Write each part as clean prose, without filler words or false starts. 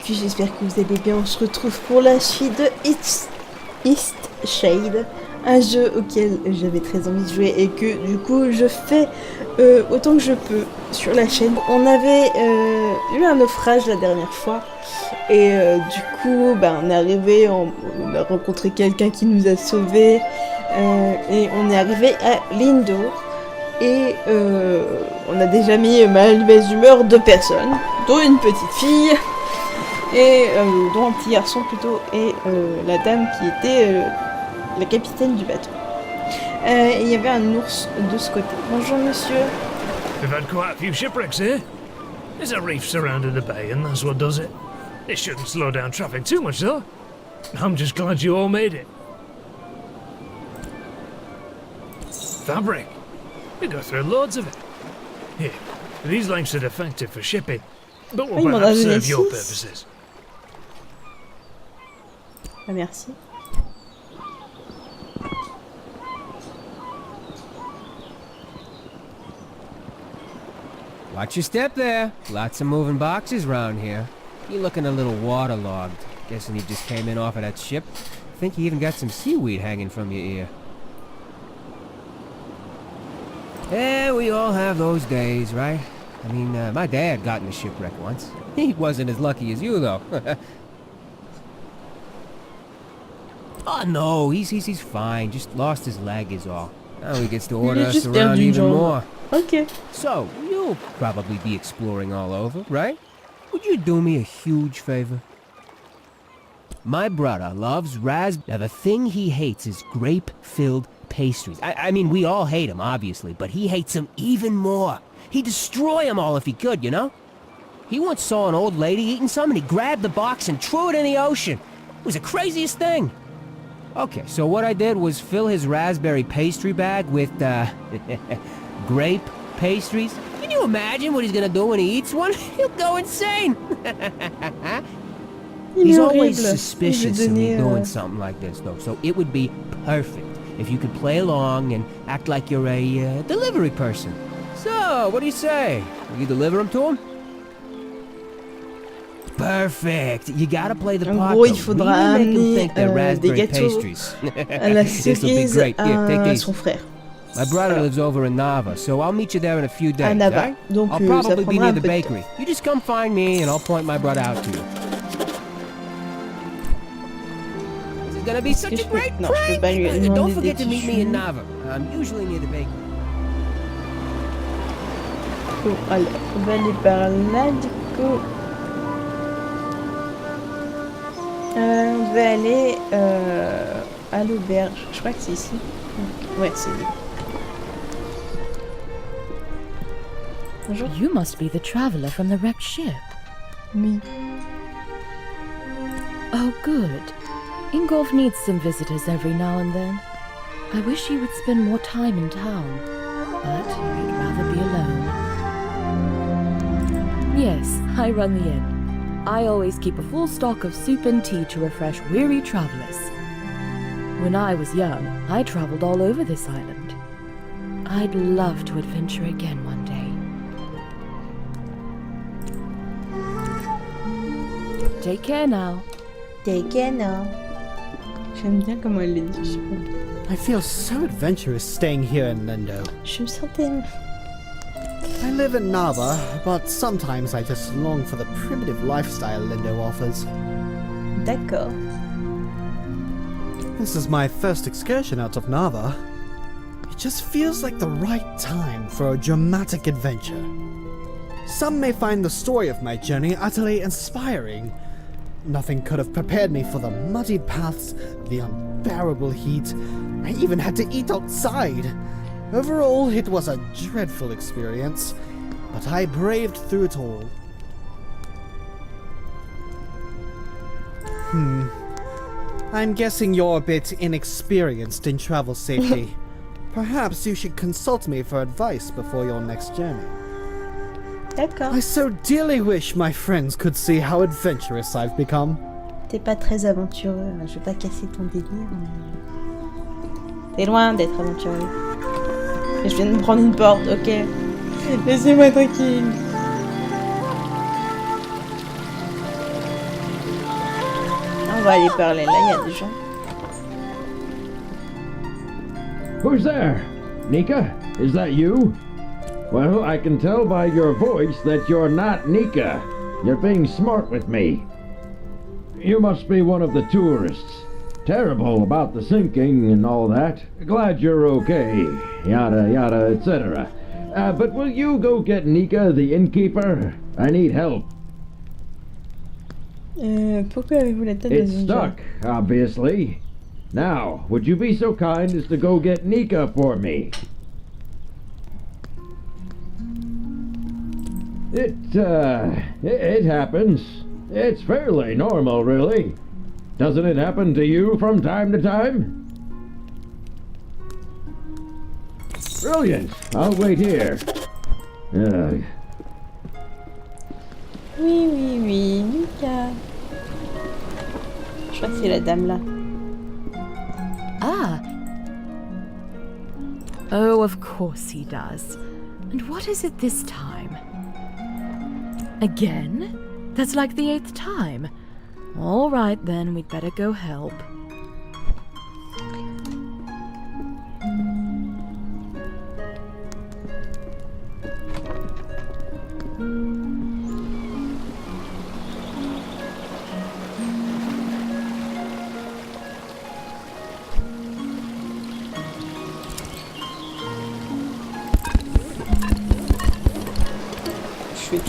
Cucu, j'espère que vous allez bien. On se retrouve pour la suite de EastShade, un jeu auquel j'avais très envie de jouer et que du coup je fais autant que je peux sur la chaîne. On avait eu un naufrage la dernière fois et du coup on est arrivé, on a rencontré quelqu'un qui nous a sauvés et on est arrivé à Lyndow. Et on a déjà mis mal mauvaise humeur 2 personnes, dont une petite fille, et dont un petit garçon plutôt, et la dame qui était la capitaine du bateau. Et il y avait un ours de ce côté. Bonjour monsieur. We've had quite a few shipwrecks here. There's a reef surrounding the bay and that's what does it. It shouldn't slow down traffic too much though. I'm just glad you all made it. Fabric. We go through loads of it. Here, these lengths are defective for shipping, but will perhaps serve your purposes. Ah, merci. Watch your step there. Lots of moving boxes around here. You're looking a little waterlogged. Guessing you just came in off of that ship. Think you even got some seaweed hanging from your ear. Yeah, we all have those days, right? I mean, my dad got in a shipwreck once. He wasn't as lucky as you, though. Oh, no, he's fine. Just lost his leg is all. Now he gets to order us around even more. Okay. So, you'll probably be exploring all over, right? Would you do me a huge favor? My brother loves raspberry. Now, the thing he hates is grape-filled pastries. I mean, we all hate them, obviously, but he hates them even more. He'd destroy them all if he could, you know? He once saw an old lady eating some, and he grabbed the box and threw it in the ocean. It was the craziest thing. Okay, so what I did was fill his raspberry pastry bag with, grape pastries. Can you imagine what he's gonna do when he eats one? He'll go insane. He's always suspicious of me doing something like this, though, so it would be perfect if you could play along and act like you're a delivery person. So, what do you say? Will you deliver them to him? Perfect. You gotta play the part. En gros, il faudra amener des gâteaux à la cerise à son frère. My brother lives over in Nava, so I'll meet you there in a few days. Right? Donc, I'll probably be near the bakery. You just come find me and I'll point my brother out to you. This is gonna be such a great prank! Don't forget to meet me in Nava. I'm usually near the bakery. Bon, allez, on va aller par là du coup. On va aller à l'auberge. Je crois que c'est ici. Ouais, c'est ici. Bonjour. You must be the traveler from the wrecked ship. Oui. Oh, good. Ingolf needs some visitors every now and then. I wish he would spend more time in town, but he'd rather be alone. Yes, I run the inn. I always keep a full stock of soup and tea to refresh weary travelers. When I was young, I traveled all over this island. I'd love to adventure again one day. Take care now. Take care now. J'aime bien comment elle le dit, je sais pas. I feel so adventurous staying here in Lyndow. Je me sentais... I live in Nava, but sometimes I just long for the primitive lifestyle Lyndow offers. D'accord. This is my first excursion out of Nava. It just feels like the right time for a dramatic adventure. Some may find the story of my journey utterly inspiring. Nothing could have prepared me for the muddy paths, the unbearable heat. I even had to eat outside. Overall, it was a dreadful experience, but I braved through it all. I'm guessing you're a bit inexperienced in travel safety. Perhaps you should consult me for advice before your next journey. D'accord. I so dearly wish my friends could see how adventurous I've become. T'es pas très aventureux, je vais pas casser ton délire. T'es loin d'être aventureux. Je viens de me prendre une porte, ok. Laissez-moi tranquille. va aller parler là, il y a des gens. Who's there? Nika? Is that you? Well, I can tell by your voice that you're not Nika. You're being smart with me. You must be one of the tourists. Terrible about the sinking and all that. Glad you're okay. Yada yada, etc. But will you go get Nika, the innkeeper? I need help. Pourquoi avez-vous la tête It's dans une stuck, obviously. Now, would you be so kind as to go get Nika for me? It happens. It's fairly normal, really. Doesn't it happen to you from time to time? Brilliant. I'll wait here. Oui, oui, oui, Nika. Je crois que c'est la dame là. Ah. Oh, of course he does. And what is it this time? Again? That's like the 8th time. All right then, we'd better go help. Je fais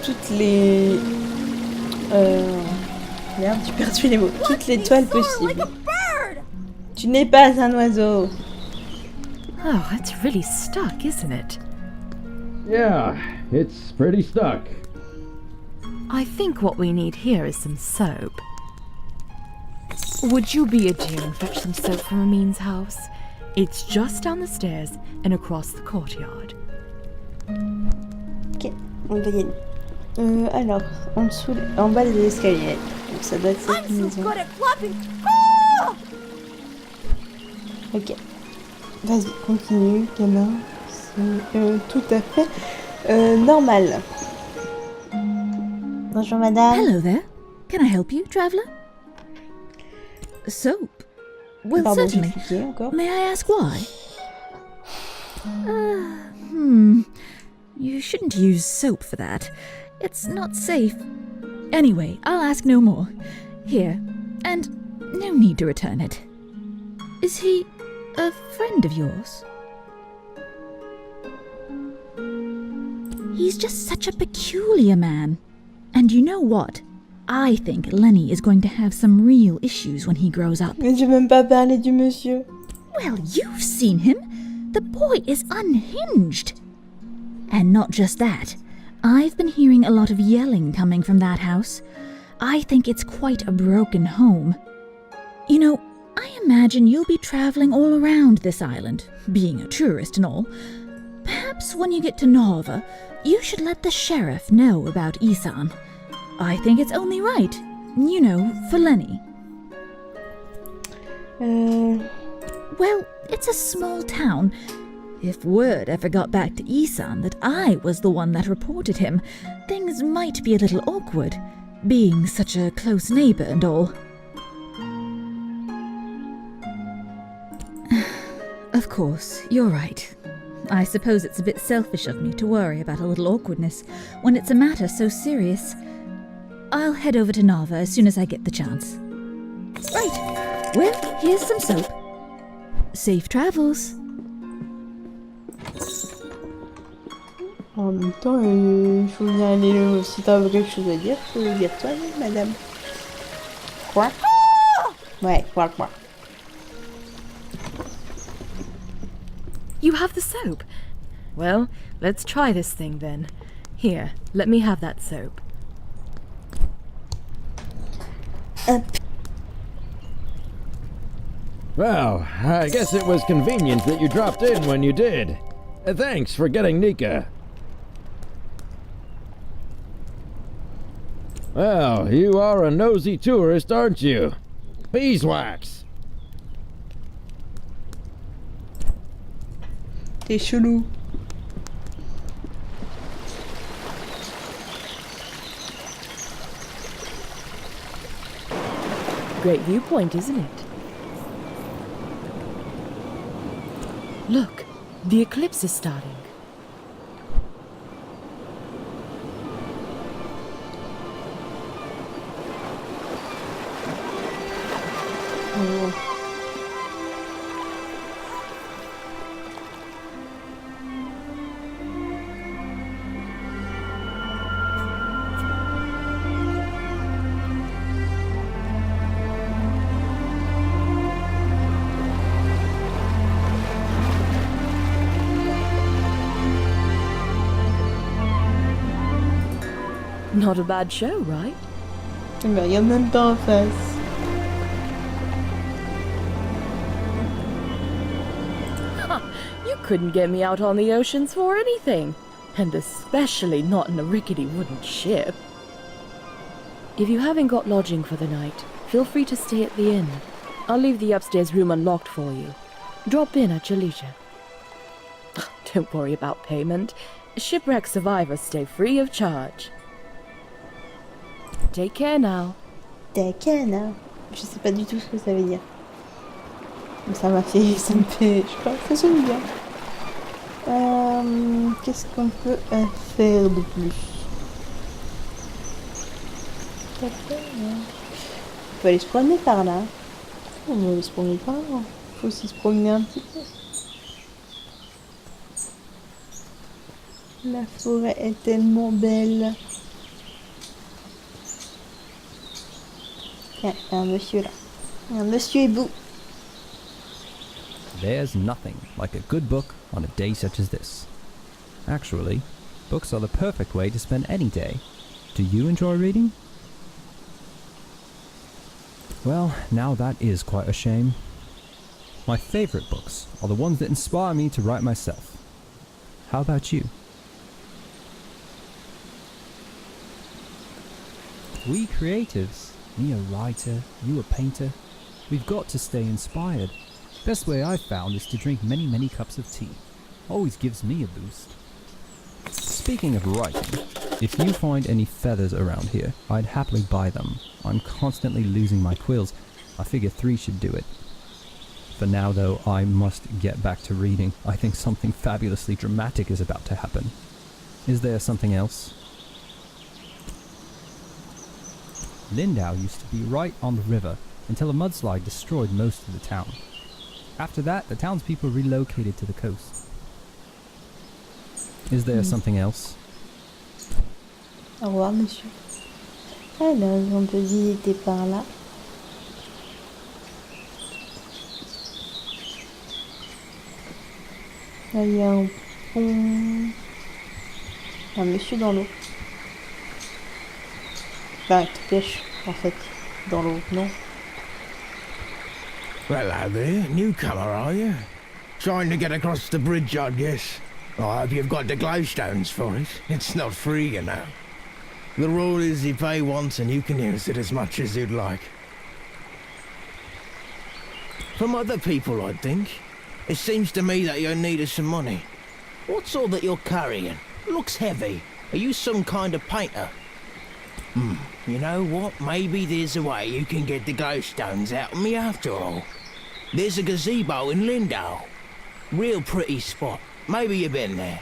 toutes les merde, j'ai perdu les mots. Toutes les toiles possibles. Tu n'es pas un oiseau. Oh, it's really stuck, isn't it? Yeah, it's pretty stuck. I think what we need here is some soap. Would you be a dear and fetch some soap from Amin's house? It's just down the stairs and across the courtyard. Ok, on va y aller. Alors, en dessous, en bas des escaliers. Donc ça doit être cette maison. Ok. Vas-y, continue, gamin. C'est tout à fait normal. Bonjour madame. Hello there. Can I help you, traveller? Soap? Well, Pardon, certainly. j'ai cliqué encore. May I ask why? You shouldn't use soap for that. It's not safe. Anyway, I'll ask no more. Here. And no need to return it. Is he a friend of yours? He's just such a peculiar man. And you know what? I think Lenny is going to have some real issues when he grows up. Mais j'ai même pas parlé du monsieur. Well, you've seen him. The boy is unhinged. And not just that. I've been hearing a lot of yelling coming from that house. I think it's quite a broken home. You know, I imagine you'll be traveling all around this island, being a tourist and all. Perhaps when you get to Narva, you should let the sheriff know about Isan. I think it's only right, you know, for Lenny. Well, it's a small town. If word ever got back to Isan that I was the one that reported him, things might be a little awkward, being such a close neighbour and all. Of course, you're right. I suppose it's a bit selfish of me to worry about a little awkwardness when it's a matter so serious. I'll head over to Narva as soon as I get the chance. Right. Well, here's some soap. Safe travels. En même temps, il faut bien aller. Si t'as quelque chose à dire, faut le dire toi, madame. Quoi? Ouais, quoi. You have the soap. Well, let's try this thing then. Here, let me have that soap. Well, I guess it was convenient that you dropped in when you did. Thanks for getting Nika. Well, you are a nosy tourist, aren't you? Beeswax! T'es chelou. Great viewpoint, isn't it? Look, the eclipse is starting. Oh. Not a bad show, right? Mais regarde même pas en face. You couldn't get me out on the oceans for anything, and especially not in a rickety wooden ship. If you haven't got lodging for the night, feel free to stay at the inn. I'll leave the upstairs room unlocked for you. Drop in at your leisure. Don't worry about payment. Shipwreck survivors stay free of charge. Take care now. Take care now. Je sais pas du tout ce que ça veut dire. Mais ça me fait, je sais pas, ça sonne bien. Qu'est-ce qu'on peut faire de plus? On peut aller se promener par là. On va aller se promener par là. Faut aussi se promener un petit peu. La forêt est tellement belle. Tiens, il y a un monsieur là. Un monsieur hibou. There's nothing like a good book on a day such as this. Actually, books are the perfect way to spend any day. Do you enjoy reading? Well, now that is quite a shame. My favorite books are the ones that inspire me to write myself. How about you? We creatives, me a writer, you a painter, we've got to stay inspired. Best way I've found is to drink many cups of tea. Always gives me a boost. Speaking of writing, if you find any feathers around here, I'd happily buy them. I'm constantly losing my quills. I figure 3 should do it. For now though, I must get back to reading. I think something fabulously dramatic is about to happen. Is there something else? Lyndow used to be right on the river until a mudslide destroyed most of the town. After that, the townspeople relocated to the coast. Is there something else? Au revoir, monsieur. Alors, on peut visiter par là. Là, il y a un pont. Un monsieur dans l'eau. Enfin, qui pêche, en fait, dans l'eau, non? Well, hello there, newcomer, are you? Trying to get across the bridge, I guess. I hope you've got the glowstones for it. It's not free, you know. The rule is you pay once and you can use it as much as you'd like. From other people, I think. It seems to me that you're in need of some money. What's all that you're carrying? Looks heavy. Are you some kind of painter? You know what? Maybe there's a way you can get the glowstones out of me after all. There's a gazebo in Lyndow. Real pretty spot. Maybe you've been there.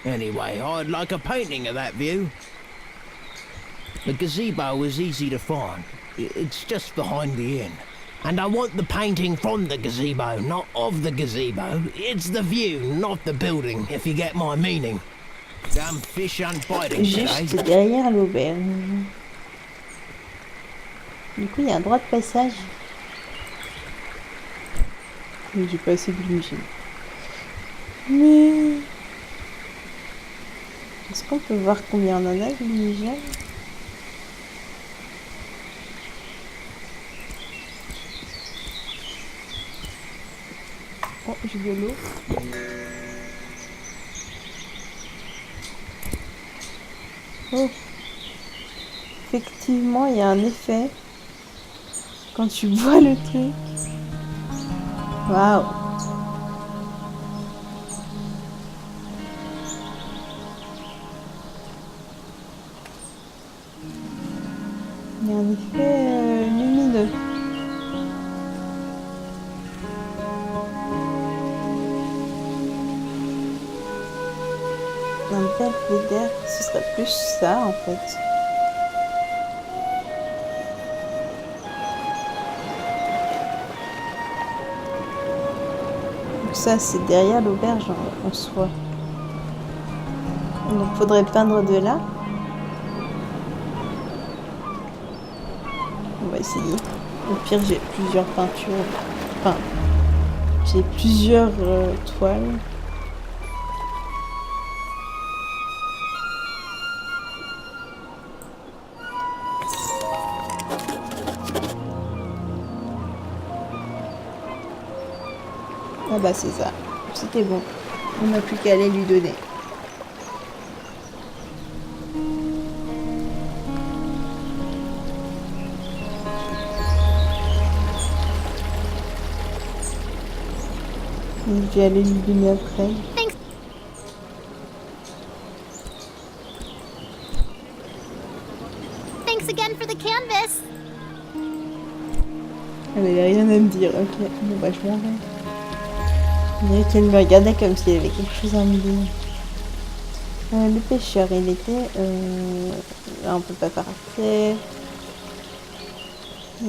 Anyway, I'd like a painting of that view. The gazebo is easy to find. It's just behind the inn. And I want the painting from the gazebo, not of the gazebo. It's the view, not the building, if you get my meaning. Damn fish aren't biting today. Juste derrière l'auberge. Du coup, il y a un droit de passage. Mais j'ai pas assez de lumière. Mais... Est-ce qu'on peut voir combien on en a de lumière? Oh, j'ai de l'eau. Oh. Effectivement, il y a un effet quand tu bois le truc. Waouh. Il y a un effet lumineux. Un belvédère, ce serait plus ça en fait. Donc ça c'est derrière l'auberge en soi. Donc faudrait peindre de là. On va essayer. Au pire j'ai plusieurs peintures. Enfin, j'ai plusieurs toiles. Ah bah c'est ça, c'était bon. On n'a plus qu'à aller lui donner. Je vais aller lui donner après. Thanks again for the canvas. Elle avait rien à me dire, ok. Bon bah je m'en vais. On dirait qu'elle me regardait comme s'il y avait quelque chose à me dire. Le pêcheur, il était... Là, on peut pas partir.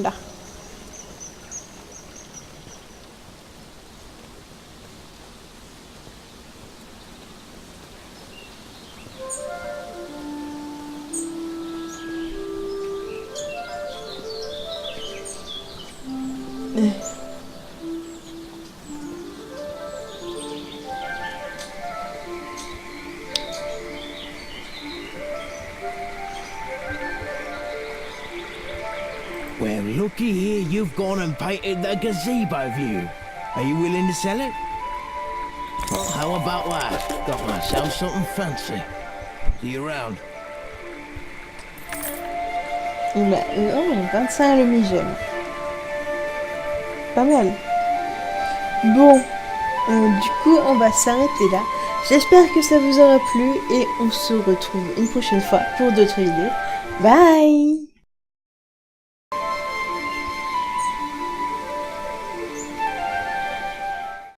Là. Well, looky here, you've gone and painted the gazebo view. Are you willing to sell it? Well, how about that? Got myself something fancy. See you around. Il a... Oh, 25 aluminium. Pas mal. Bon, du coup, on va s'arrêter là. J'espère que ça vous aura plu et on se retrouve une prochaine fois pour d'autres vidéos. Bye!